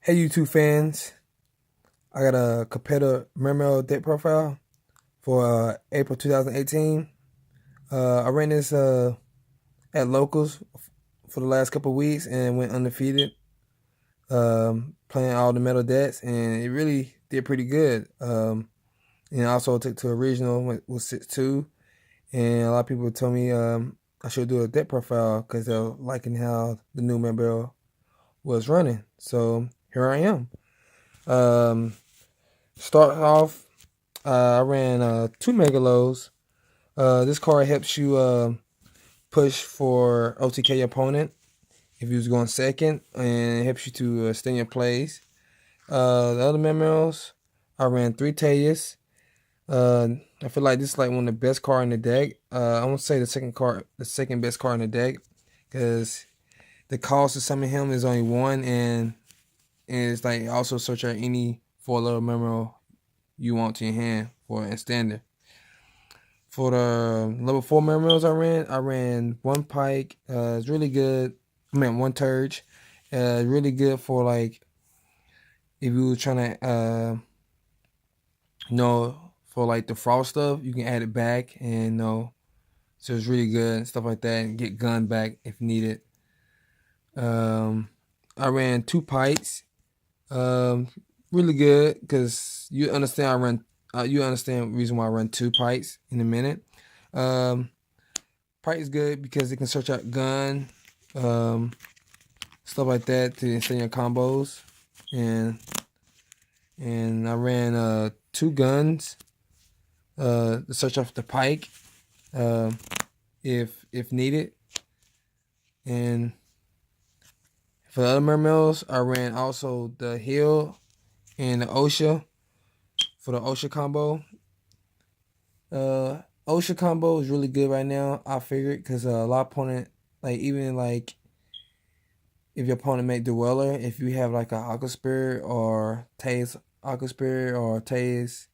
Hey YouTube fans, I got a competitor Mermail deck profile for April 2018. I ran this at locals for the last couple of weeks and went undefeated, playing all the metal decks, and it really did pretty good. And I also took to a regional with 6-2, and a lot of people told me I should do a deck profile because they're liking how the new Mermail was running. So here I am. Um, Start off, I ran 2 Megalos. This card helps you push for OTK your opponent if you was going second, and it helps you to extend your plays. The other Mermails, I ran 3 Tayas. I feel like this is like one of the best card in the deck. I won't say the second best card in the deck, because the cost to summon him is only 1, and it's like also search out any 4-letter Mermail you want to your hand for a standard. For the level 4 Mermails I ran 1 Pike. It's really good. I mean 1 Turge. Really good for like if you were trying to for like the frost stuff, you can add it back and so it's really good and stuff like that, and get gun back if needed. I ran 2 Pikes. Really good because you understand you understand the reason why I run 2 Pikes in a minute. Pike is good because it can search out gun, stuff like that to extend your combos, and I ran 2 guns to search off the Pike if needed. And for the other Mermails, I ran also the Hill and the OSHA for the OSHA combo. OSHA combo is really good right now, I figured, because a lot of opponent, like even like if your opponent make Dweller, if you have like a Aqua Spirit or Taze Aqua Spirit or Taze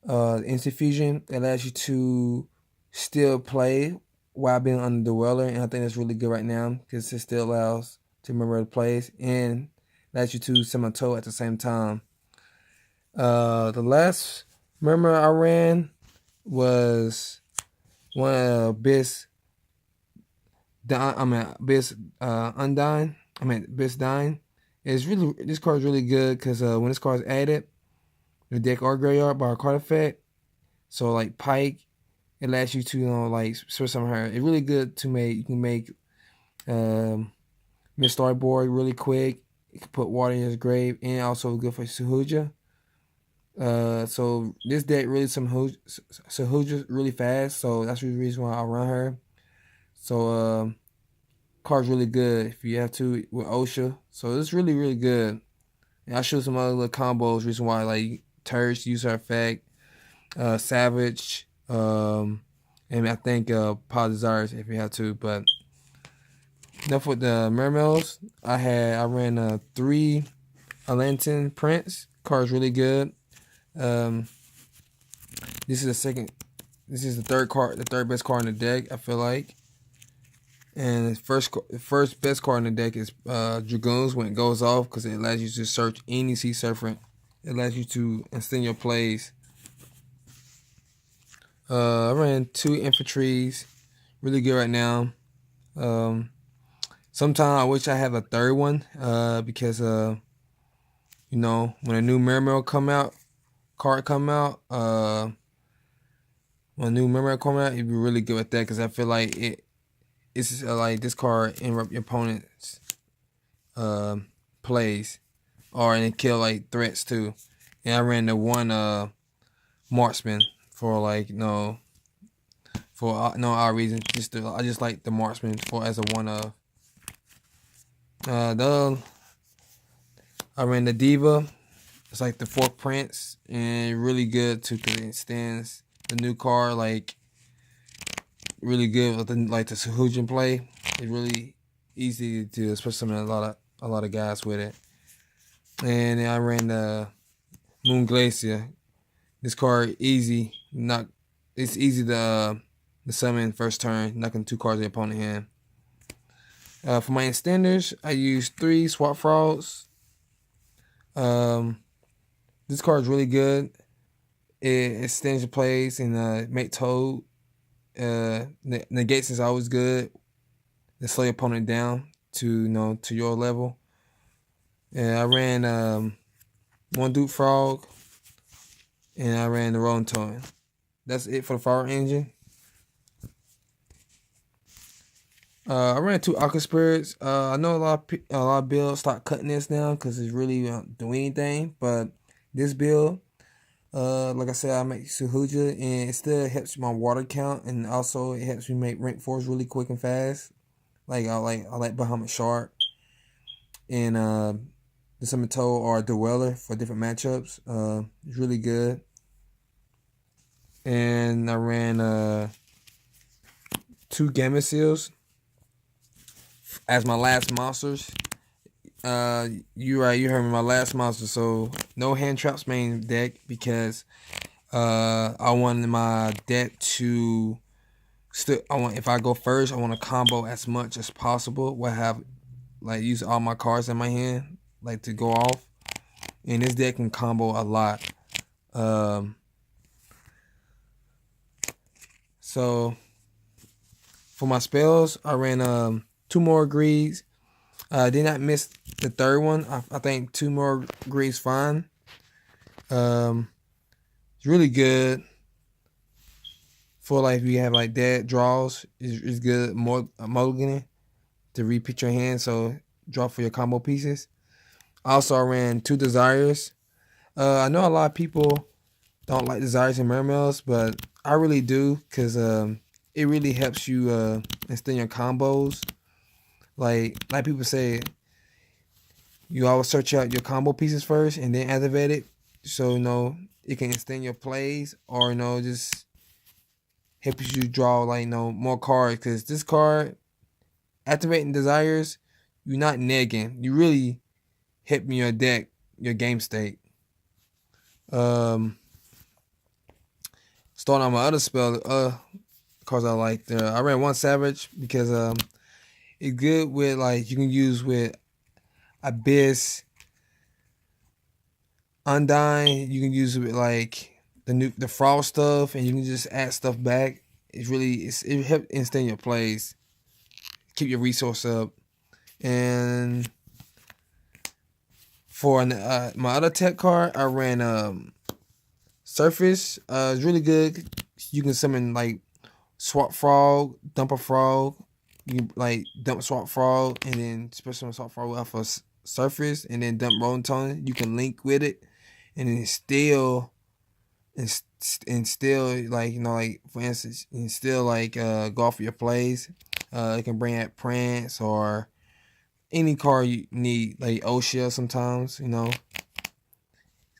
Instant Fusion, it allows you to still play while being under Dweller, and I think that's really good right now because it still allows to remember the plays and allows you to summon Toe at the same time. The last Mermail I ran was one of Bis Undyne. Bis Dyne. This card is really good because when this card is added, the deck or graveyard by a card effect. So like Pike, it allows you to like switch some of her. It's really good to make. You can make mid board really quick. You can put water in his grave, and also good for Sahuja. So this deck really Sahuja really fast, so that's the reason why I run her. So card's really good if you have to with OSHA. So it's really good. And I'll show some other little combos. Reason why, like Turge use her effect, Savage, and I think Pod Desires if you have to. But enough with the Mermails. I ran 3 Atlantean Prince. Card's really good. This is the third best card in the deck, I feel like. And the first best card in the deck is Dragoons when it goes off, because it allows you to search any Sea Serpent. It allows you to extend your plays. I ran 2 Infantries, really good right now. Sometimes I wish I had a third one, because when a new Mermail card come out, when a new Mermail come out, it'd be really good with that, because I feel like it's like this card interrupt your opponent's plays, and it kill like threats too. And I ran the 1 Marksman for like for no odd reason. I just like the Marksman for as a one of. I ran the Diva. It's like the 4th Prince, and really good too because it extends the new card like really good with the Sahujan play. It's really easy to especially summon a lot of guys with it. And then I ran the Moon Glacier. This card easy, it's easy to summon first turn, knocking 2 cards in the opponent's hand. For my extenders, I used 3 Swap Frogs. Um, this card is really good. It extends your plays and make toad. Negates is always good to slow your opponent down to your level. And I ran one Duke Frog and I ran the Rolling Toy. That's it for the Fire Engine. I ran 2 Aqua Spirits. I know a lot of builds start cutting this now because it's really don't do anything. But this build, like I said, I make Suhuja and it still helps my water count, and also it helps me make rank 4s really quick and fast. I like Bahamut Shark and the Summon Toad or Dweller for different matchups. It's really good. And I ran 2 Gamma Seals as my last monsters. You right, you heard me, my last monster. So no hand traps main deck because I wanted my deck to still. If I go first, I want to combo as much as possible. We'll have use all my cards in my hand to go off, and this deck can combo a lot. So for my spells, I ran 2 more greeds. Did not miss the third one. I think 2 more greeds fine. It's really good for if you have dead draws. It's good mulliganing to repeat your hand, so draw for your combo pieces. Also, I ran 2 desires. I know a lot of people don't like desires and mermails, but I really do because it really helps you extend your combos. Like people say, you always search out your combo pieces first and then activate it, so it can extend your plays or just helps you draw more cards. Because this card, activating desires, you're not negging. You really help your deck, your game state. Starting on my other spell, cards I like. I ran 1 Savage because it's good with you can use with Abyss, Undying. You can use it with the Frog stuff, and you can just add stuff back. It helps extend your plays, keep your resource up, and for my other tech card, I ran Surface. It's really good. You can summon Swap Frog, Dump a Frog. You dump Swap Frog and then special Swap Frog off of Surface, and then dump Rolling Tone. You can link with it, and then still for instance, you can still go off your plays. It can bring out Prance or any card you need, like Oshia sometimes.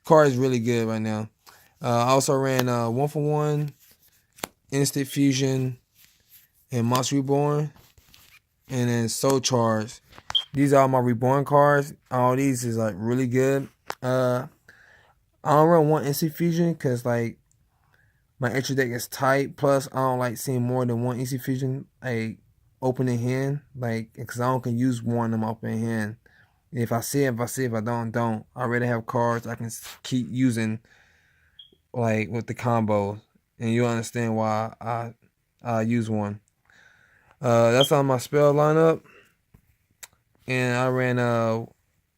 Card is really good right now. I also ran 1-for-1, Instant Fusion, and Monster Reborn, and then Soul Charge. These are my Reborn cards. All these is really good. I don't run 1 Instant Fusion because my extra deck is tight. Plus, I don't like seeing more than 1 Instant Fusion open in hand. Because I can use one of them open in hand. If I see it, if I don't. I already have cards I can keep using with the combo, and you'll understand why I use one. That's on my spell lineup, and I ran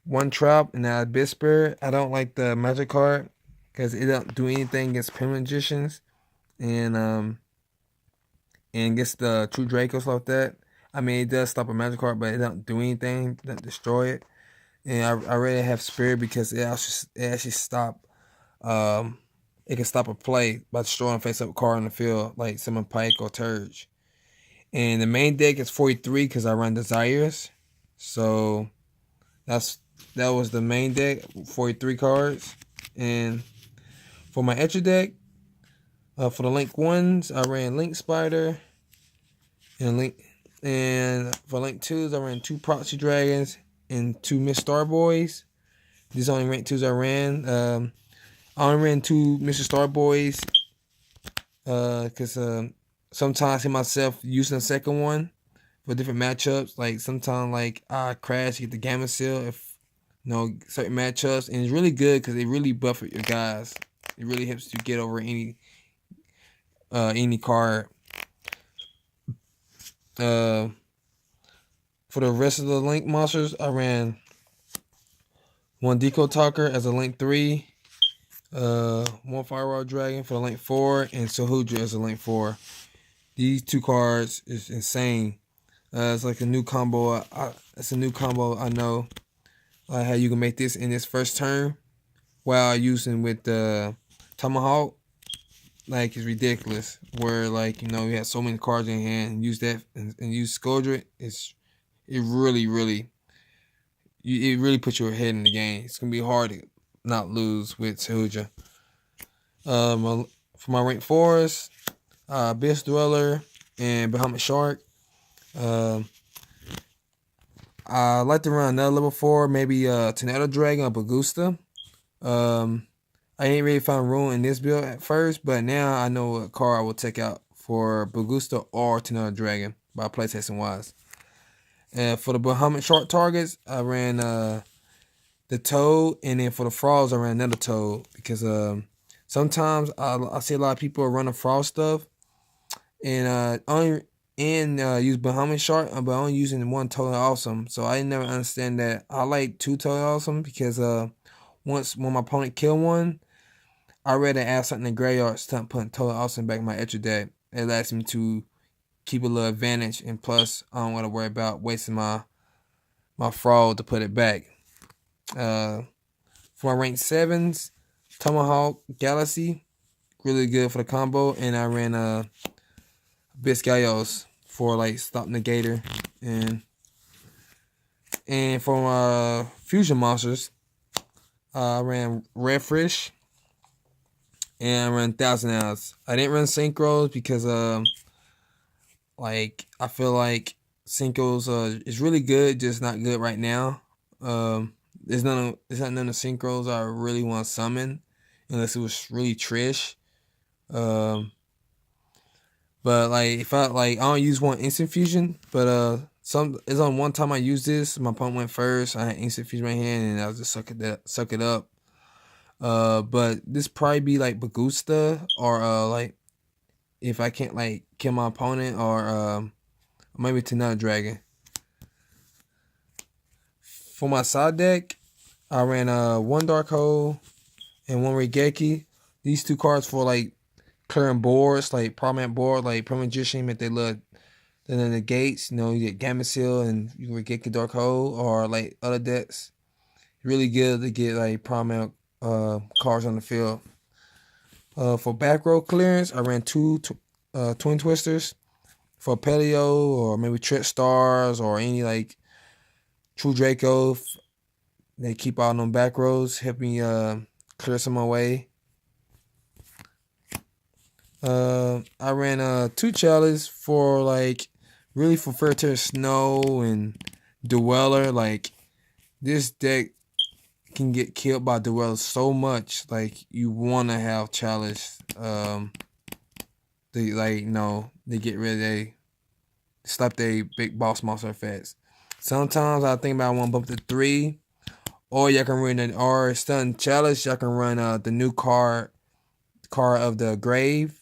1 Trap and that Abyss Spirit. I don't like the magic card because it don't do anything against Pen Magicians and against the True Dracos like that. I mean, it does stop a magic card, but it don't do anything, it don't destroy it. And I already have Spirit because it actually stop. It can stop a play by destroying a face-up card on the field, like Summon Pike or Turge. And the main deck is 43 because I run Desires. So that was the main deck, 43 cards. And for my extra deck, for the Link 1s, I ran Link Spider. And for Link 2s, I ran 2 Proxy Dragons and 2 Miss Star Boys. These only rank 2s I ran. I only ran 2 Mr. Star Boys because sometimes I see myself using the second one for different matchups. Sometimes I crash, get the Gamma Seal certain matchups, and it's really good because it really buffers your guys. It really helps you get over any card. Uh, for the rest of the Link monsters, I ran one Deco Talker as a Link 3, one Firewall Dragon for the Link 4, and Sahudra as a Link 4. These two cards is insane. It's like a new combo. It's a new combo. I know how you can make this in this first turn while using with the Tomahawk. Like, it's ridiculous. Where, like, you have so many cards in hand and use that and use Scoldred. It really puts your head in the game. It's gonna be hard to not lose with Sahudra. For my rank 4s, Abyss Dweller and Bahamut Shark. I like to run another level 4, maybe Tornado Dragon or Bagusta. I ain't really found room in this build at first, but now I know what card I will take out for Bagusta or Tornado Dragon by playtesting wise. And for the Bahamut Shark targets, I ran the Toad, and then for the Frogs, I ran another Toad because sometimes I see a lot of people running frog stuff, and use Bahamut Shark, but only using one Totally Awesome. So I never understand that. I like two Totally Awesome because when my opponent kill one, I rather add something in the graveyard instead of putting Totally Awesome back in my extra deck. It allows me to keep a little advantage, and plus I don't want to worry about wasting my frog to put it back. For my rank 7s, Tomahawk Galaxy, really good for the combo, and I ran Biscayos for like Stop Negator, and for my fusion monsters, I ran Redfish and I ran Thousand Hours. I didn't run Synchros because I feel like Synchros is really good, just not good right now. There's not none of Synchros I really want to summon unless it was really Trish. But if I don't use one instant fusion, but it's on one time I used this. My opponent went first. I had instant fusion in my hand, and I was just suck it up. But this probably be like Bagusta or if I can't kill my opponent, or maybe Tornado Dragon. For my side deck, I ran one Dark Hole and one Regeki. These two cards for clearing boards, like prominent board, like Promagician, if they look. Then in the gates, you get Gamma Seal and you can get Dark Hole, or other decks. Really good to get prominent cards on the field. For back row clearance, I ran two Twin Twisters. For Pelio or maybe Trick Stars or any True Draco, they keep out on back rows, help me clear some away. I ran two Chalice for really for Fairy Tale Snow and Dweller. This deck can get killed by Dweller so much. You wanna have Chalice. They get rid of stop their big boss monster effects. Sometimes I think about one bump to 3. Or y'all can run or stun Chalice, y'all can run the new card of the Grave.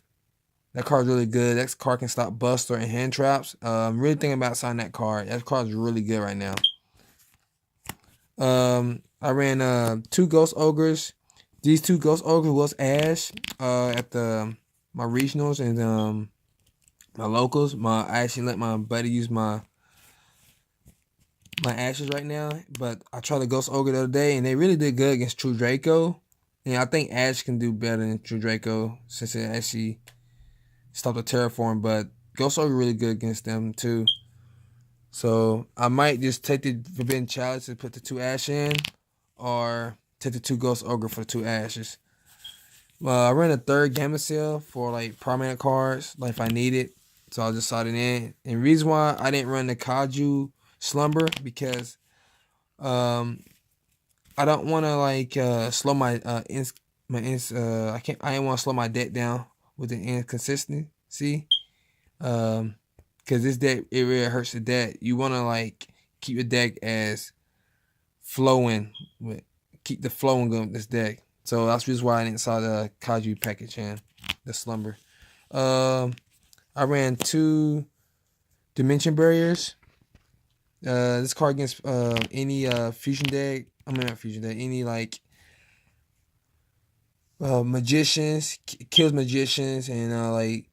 That card's really good. That card can stop Buster and hand traps. I'm really thinking about signing that card. That card's really good right now. I ran 2 Ghost Ogres. These 2 Ghost Ogres was Ash at my regionals and my locals. I actually let my buddy use my ashes right now, but I tried the Ghost Ogre the other day and they really did good against True Draco. And I think Ash can do better than True Draco since it actually stopped the Terraform, but Ghost Ogre really good against them too. So I might just take the Forbidden Chalice and put the 2 Ash in, or take the 2 Ghost Ogre for the 2 Ashes. I ran a 3rd Gamma Seal for prominent cards, if I need it. So I'll just slide it in. And the reason why I didn't run the Kaiju Slumber because I don't want to slow my I didn't want to slow my deck down with the inconsistency. Because this deck, it really hurts the deck. You want to keep your deck as flowing, keep the flowing going with this deck. So that's the reason why I didn't saw the Kaiju package in the Slumber. I ran 2 Dimension Barriers. This card against any fusion deck. I mean not fusion deck. Any like magicians, kills magicians, and like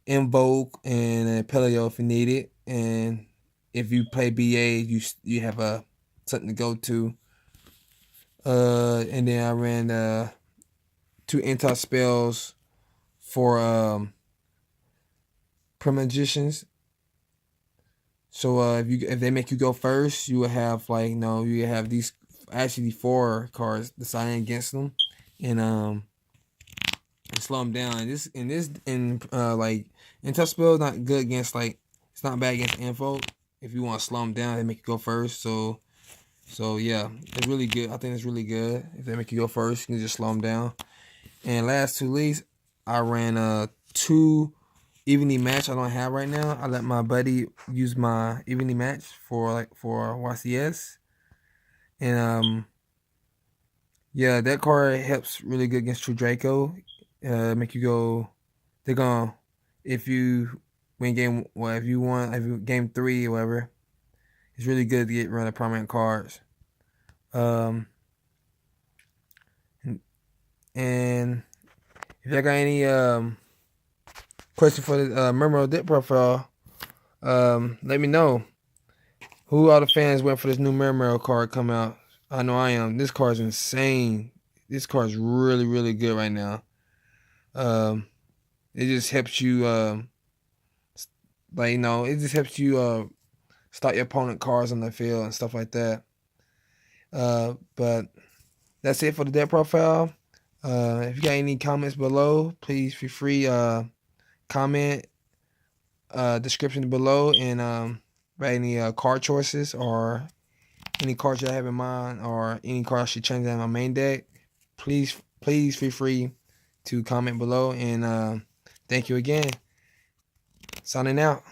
invoke and Peleo if you need it. And if you play BA, you have something to go to. And then I ran 2 anti spells for Premagicians. So if they make you go first, you will have like you have these actually 4 cards deciding against them, and slow them down. Like anti spell not good against like it's not bad against info. If you want to slow them down, they make you go first. So yeah, it's really good. I think it's really good if they make you go first. You can just slow them down. And last to least, I ran 2 evening match I don't have right now. I let my buddy use my evening match for YCS, and yeah, that card helps really good against True Draco. Make you go. They're gonna if you win game. Well, if you game 3 or whatever, it's really good to get run of prominent cards. And if y'all got any question for the Mermail deck profile, let me know. Who all the fans went for this new Mermail card come out? I know I am. This card's insane. This card's really, really good right now. It just helps you, it just helps you start your opponent cards on the field and stuff like that. But that's it for the deck profile. If you got any comments below, please feel free comment description below and write any card choices or any cards you have in mind or any cards I should change in my main deck. Please feel free to comment below, and thank you again. Signing out.